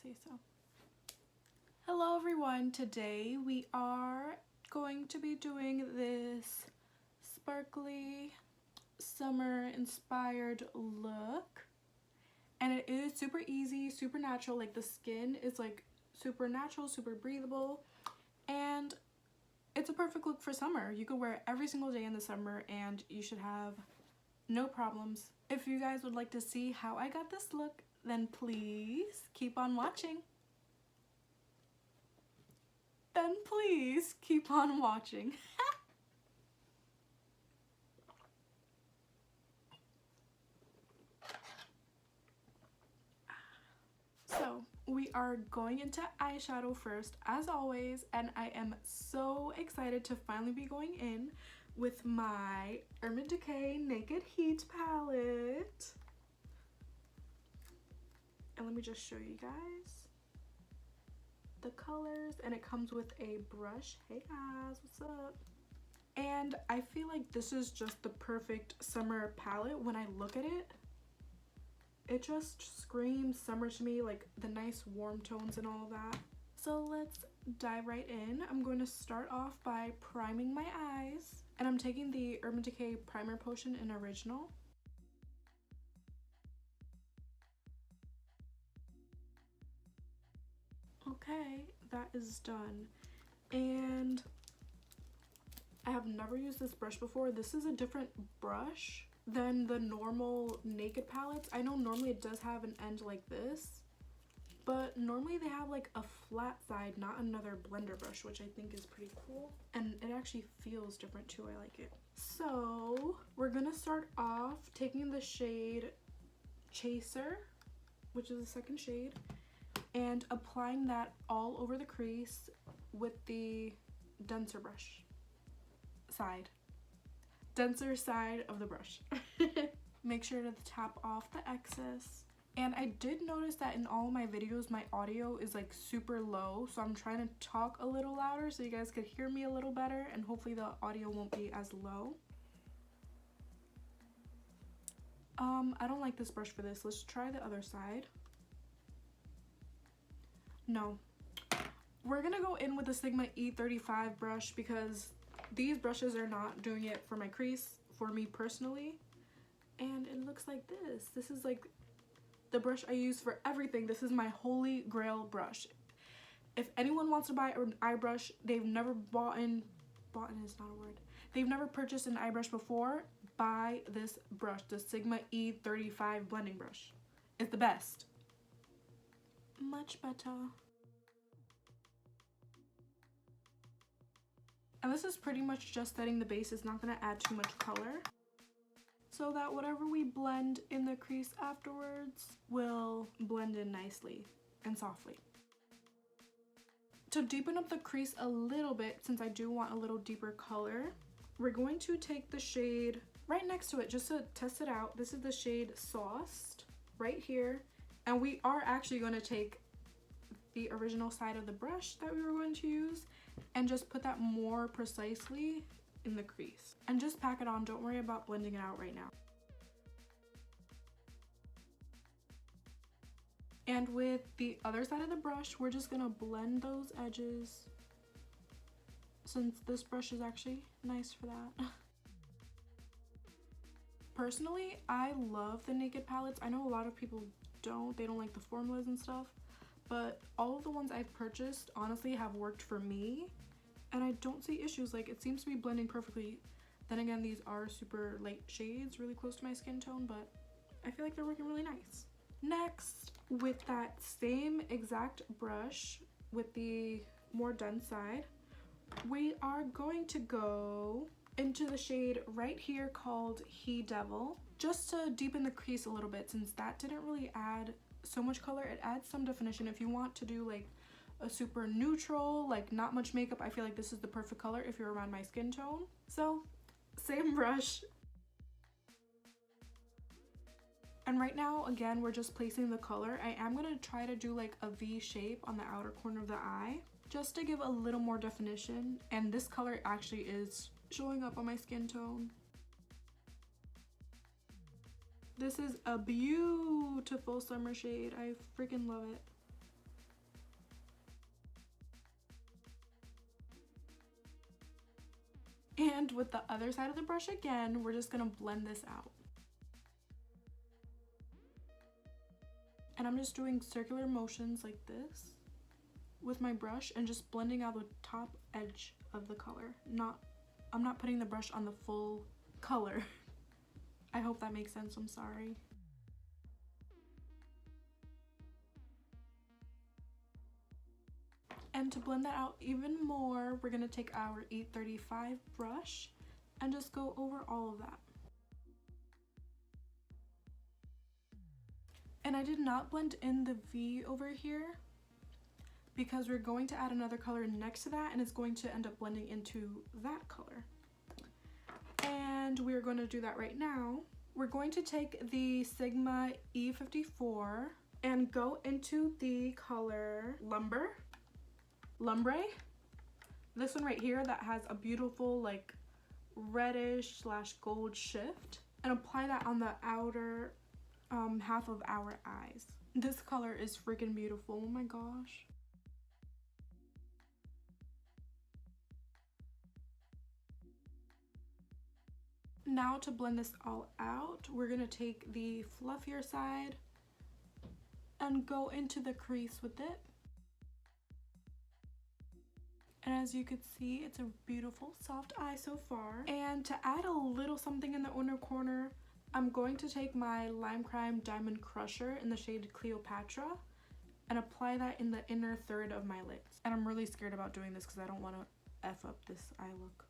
say so. Hello everyone, today we are going to be doing this sparkly summer inspired look, and it is super easy, super natural. Like the skin is like super natural, super breathable, and it's a perfect look for summer. You could wear it every single day in the summer and you should have no problems. If you guys would like to see how I got this look, then please keep on watching. So we are going into eyeshadow first as always, and I am so excited to finally be going in with my Decay Naked Heat palette. And let me just show you guys the colors, and it comes with a brush. Hey guys, what's up? And I feel like this is just the perfect summer palette. When I look at it, it just screams summer to me, like the nice warm tones and all that. So let's dive right in. I'm going to start off by priming my eyes, and I'm taking the Urban Decay Primer Potion in Original. Okay, that is done. And I have never used this brush before. This is a different brush than the normal Naked palettes. I know normally it does have an end like this, but normally they have like a flat side, not another blender brush, which I think is pretty cool. And it actually feels different too. I like it. So we're gonna start off taking the shade Chaser, which is the second shade, and applying that all over the crease with the denser side of the brush. Make sure to tap off the excess. And I did notice that in all of my videos my audio is like super low, so I'm trying to talk a little louder so you guys could hear me a little better, and hopefully the audio won't be as low. I don't like this brush for this. Let's try the other side. No, we're gonna go in with the Sigma E35 brush because these brushes are not doing it for my crease, for me personally. And it looks like this. This is like the brush I use for everything. This is my holy grail brush. If anyone wants to buy an eye brush, they've never bought is not a word. They've never purchased an eye brush before, buy this brush, the Sigma E35 blending brush. It's the best. Much better. And this is pretty much just setting the base. It's not going to add too much color, so that whatever we blend in the crease afterwards will blend in nicely and softly. To deepen up the crease a little bit, since I do want a little deeper color, we're going to take the shade right next to it just to test it out. This is the shade Sauced right here. And we are actually going to take the original side of the brush that we were going to use and just put that more precisely in the crease. And just pack it on. Don't worry about blending it out right now. And with the other side of the brush, we're just going to blend those edges, since this brush is actually nice for that. Personally, I love the Naked palettes. I know a lot of people don't. They don't like the formulas and stuff, but all of the ones I've purchased honestly have worked for me, and I don't see issues. Like, it seems to be blending perfectly. Then again, these are super light shades, really close to my skin tone, but I feel like they're working really nice. Next, with that same exact brush with the more dense side, we are going to go into the shade right here called He Devil, just to deepen the crease a little bit, since that didn't really add so much color. It adds some definition. If you want to do like a super neutral, like not much makeup, I feel like this is the perfect color if you're around my skin tone. So same brush. And right now, again, we're just placing the color. I am going to try to do like a V shape on the outer corner of the eye, just to give a little more definition. And this color actually is showing up on my skin tone. This is a beautiful summer shade. I freaking love it. And with the other side of the brush again, we're just gonna blend this out. And I'm just doing circular motions like this with my brush and just blending out the top edge of the color. I'm not putting the brush on the full color. I hope that makes sense, I'm sorry. And to blend that out even more, we're gonna take our 835 brush and just go over all of that. And I did not blend in the V over here because we're going to add another color next to that and it's going to end up blending into that color. And we're going to do that right now. We're going to take the Sigma E54 and go into the color Lumbre. This one right here that has a beautiful like reddish / gold shift, and apply that on the outer half of our eyes. This color is freaking beautiful, oh my gosh. Now to blend this all out, we're gonna take the fluffier side and go into the crease with it. And as you can see, it's a beautiful soft eye so far. And to add a little something in the inner corner, I'm going to take my Lime Crime Diamond Crusher in the shade Cleopatra and apply that in the inner third of my lids. And I'm really scared about doing this because I don't want to F up this eye look.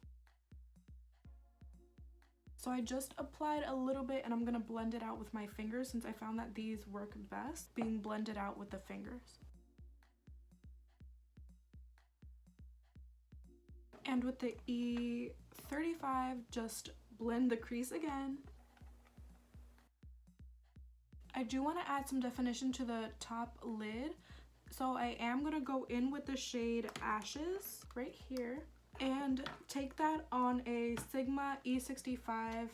So I just applied a little bit and I'm going to blend it out with my fingers since I found that these work best being blended out with the fingers. And with the E35, just blend the crease again. I do want to add some definition to the top lid, so I am going to go in with the shade Ashes right here and take that on a Sigma E65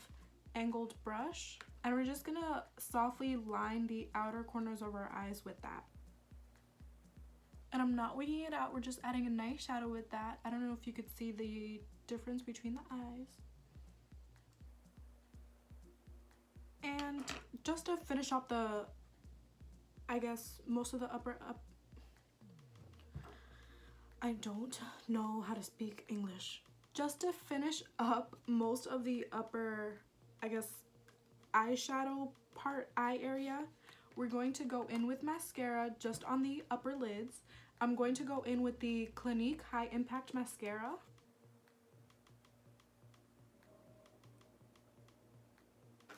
angled brush, and we're just going to softly line the outer corners of our eyes with that. And I'm not winging it out, we're just adding a nice shadow with that. I don't know if you could see the difference between the eyes. And just to finish off the, I guess, most of the upper I don't know how to speak English. Just to finish up most of the upper, I guess, eyeshadow eye area, we're going to go in with mascara just on the upper lids. I'm going to go in with the Clinique High Impact Mascara.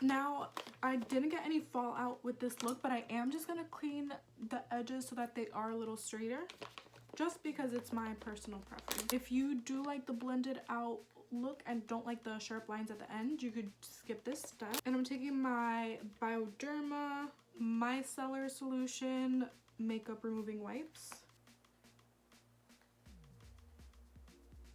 Now, I didn't get any fallout with this look, but I am just going to clean the edges so that they are a little straighter, just because it's my personal preference. If you do like the blended out look and don't like the sharp lines at the end, you could skip this step. And I'm taking my Bioderma Micellar Solution Makeup Removing Wipes.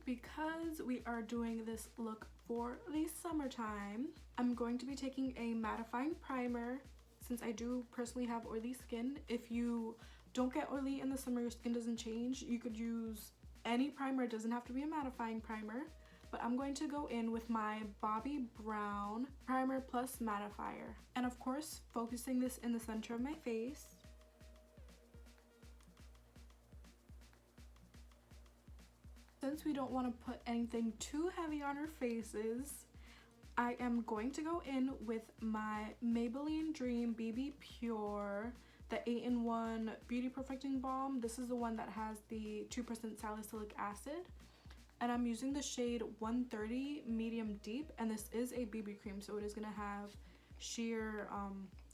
Because we are doing this look for the summertime, I'm going to be taking a mattifying primer since I do personally have oily skin. If you don't get oily in the summer, your skin doesn't change, you could use any primer. It doesn't have to be a mattifying primer. But I'm going to go in with my Bobbi Brown Primer Plus Mattifier. And of course, focusing this in the center of my face. Since we don't want to put anything too heavy on our faces, I am going to go in with my Maybelline Dream BB Pure, the 8-in-1 Beauty Perfecting Balm. This is the one that has the 2% salicylic acid. And I'm using the shade 130 Medium Deep, and this is a BB cream, so it is going to have sheer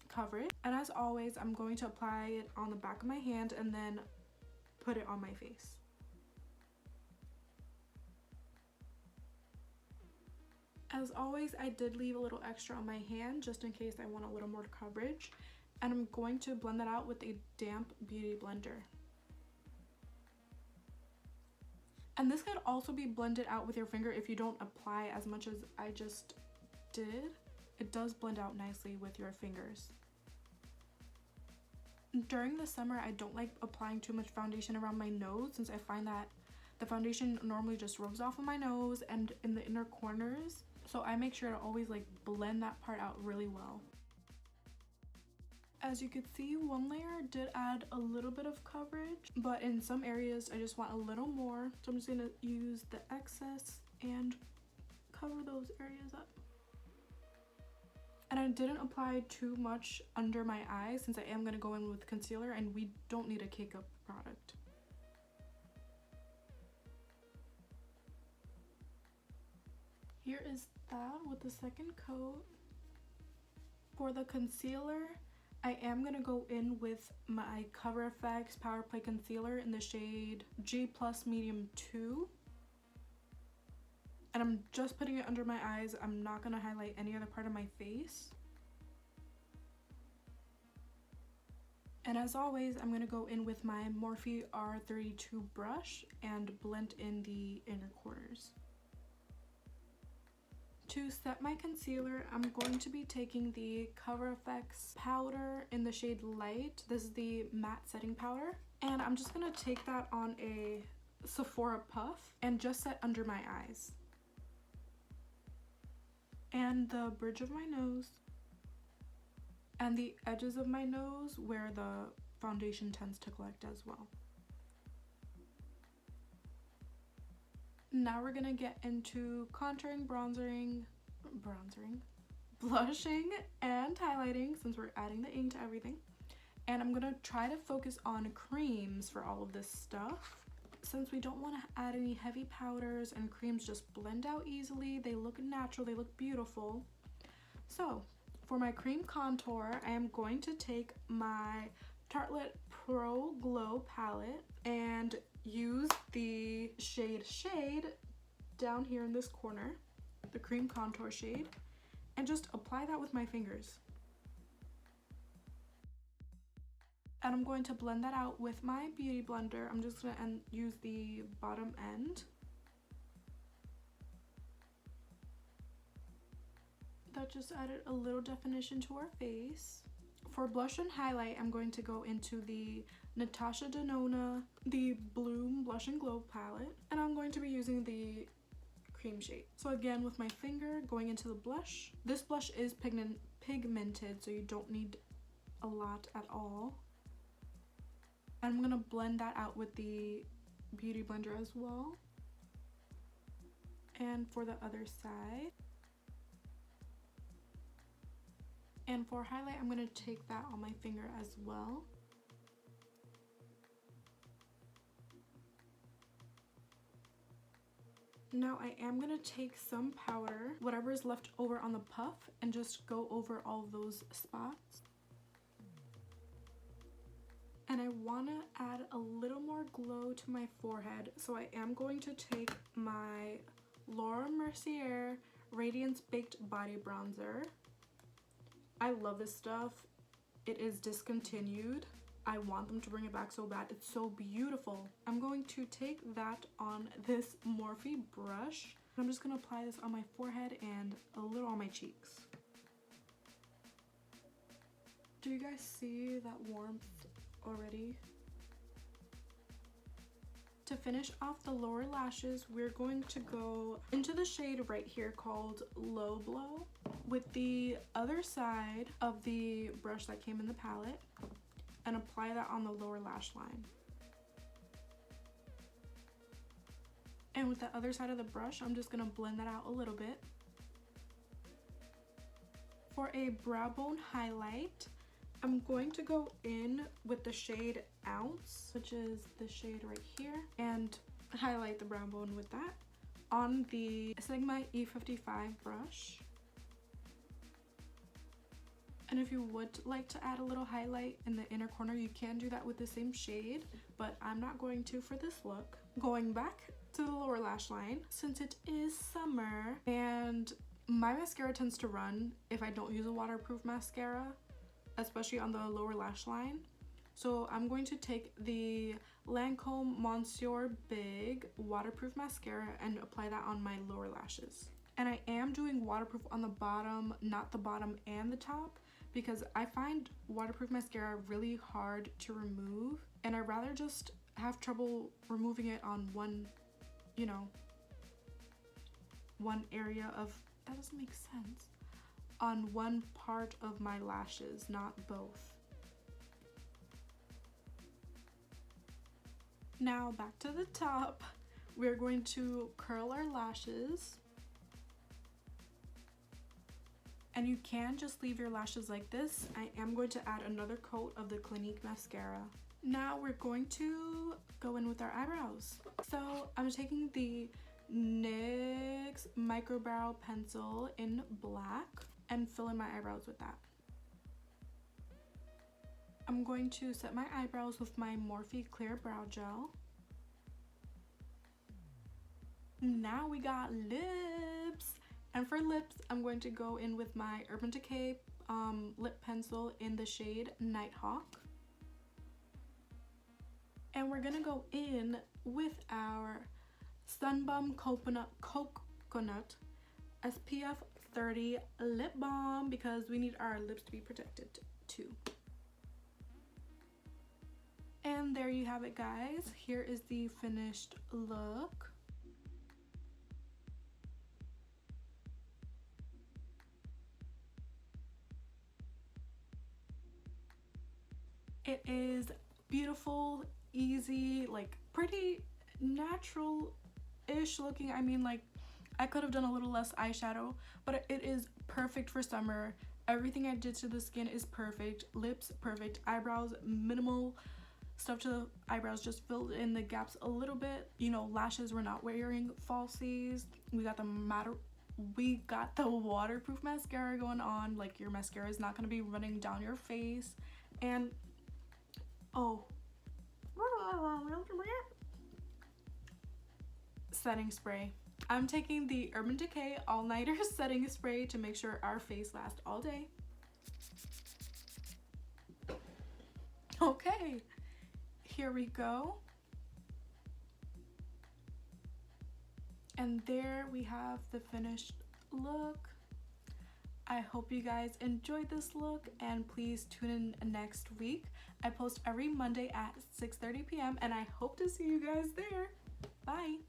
coverage. And as always, I'm going to apply it on the back of my hand and then put it on my face. As always, I did leave a little extra on my hand just in case I want a little more coverage. And I'm going to blend that out with a damp beauty blender. And this could also be blended out with your finger if you don't apply as much as I just did. It does blend out nicely with your fingers. During the summer, I don't like applying too much foundation around my nose since I find that the foundation normally just rubs off of my nose and in the inner corners. So I make sure to always like blend that part out really well. As you can see, one layer did add a little bit of coverage, but in some areas I just want a little more. So I'm just gonna use the excess and cover those areas up. And I didn't apply too much under my eyes since I am gonna go in with concealer and we don't need a cake up product. Here is that with the second coat. For the concealer, I am going to go in with my Cover FX Power Play Concealer in the shade G Plus Medium 2. And I'm just putting it under my eyes. I'm not going to highlight any other part of my face. And as always, I'm going to go in with my Morphe R32 brush and blend in the inner corners. To set my concealer, I'm going to be taking the Cover FX powder in the shade Light. This is the matte setting powder. And I'm just going to take that on a Sephora puff and just set under my eyes. And the bridge of my nose. And the edges of my nose where the foundation tends to collect as well. Now we're gonna get into contouring, blushing, and highlighting since we're adding the ink to everything. And I'm gonna try to focus on creams for all of this stuff. Since we don't want to add any heavy powders and creams just blend out easily, they look natural, they look beautiful. So for my cream contour, I am going to take my Tarteist Pro Glow palette and use the shade down here in this corner, the cream contour shade, and just apply that with my fingers. And I'm going to blend that out with my beauty blender. I'm just going to use the bottom end. That just added a little definition to our face. For blush and highlight, I'm going to go into the Natasha Denona, the Bloom Blush and Glow palette, and I'm going to be using the cream shade. So again, with my finger going into the blush. This blush is pigmented, so you don't need a lot at all. And I'm gonna blend that out with the beauty blender as well. And for the other side. And for highlight, I'm going to take that on my finger as well. Now I am going to take some powder, whatever is left over on the puff, and just go over all of those spots. And I want to add a little more glow to my forehead, so I am going to take my Laura Mercier Radiance Baked Body Bronzer. I love this stuff. It is discontinued. I want them to bring it back so bad. It's so beautiful. I'm going to take that on this Morphe brush. I'm just going to apply this on my forehead and a little on my cheeks. Do you guys see that warmth already? To finish off the lower lashes, we're going to go into the shade right here called Low Blow with the other side of the brush that came in the palette and apply that on the lower lash line. And with the other side of the brush, I'm just going to blend that out a little bit. For a brow bone highlight, I'm going to go in with the shade Ounce, which is the shade right here, and highlight the brow bone with that on the Sigma E55 brush. And if you would like to add a little highlight in the inner corner, you can do that with the same shade, but I'm not going to for this look. Going back to the lower lash line, since it is summer and my mascara tends to run if I don't use a waterproof mascara, especially on the lower lash line. So I'm going to take the Lancome Monsieur Big waterproof mascara and apply that on my lower lashes. And I am doing waterproof on the bottom, not the bottom and the top, because I find waterproof mascara really hard to remove, and I'd rather just have trouble removing it on one you know, one area of, that doesn't make sense, on one part of my lashes, not both. Now back to the top, we're going to curl our lashes. And you can just leave your lashes like this. I am going to add another coat of the Clinique mascara. Now we're going to go in with our eyebrows. So I'm taking the NYX micro brow pencil in black and fill in my eyebrows with that. I'm going to set my eyebrows with my Morphe clear brow gel. Now we got lips. And for lips, I'm going to go in with my Urban Decay lip pencil in the shade Nighthawk. And we're gonna go in with our Sunbum Coconut SPF 30 lip balm because we need our lips to be protected too. And there you have it, guys. Here is the finished look. It is beautiful, easy, like pretty natural-ish looking. I mean, like, I could have done a little less eyeshadow, but it is perfect for summer. Everything I did to the skin is perfect. Lips, perfect. Eyebrows, minimal stuff to the eyebrows, just filled in the gaps a little bit. You know, lashes, we're not wearing falsies. We got the waterproof mascara going on. Like, your mascara is not going to be running down your face. And oh, setting spray. I'm taking the Urban Decay All Nighter setting spray to make sure our face lasts all day. Okay, here we go. And there we have the finished look. I hope you guys enjoyed this look, and please tune in next week. I post every Monday at 6:30 p.m. and I hope to see you guys there. Bye.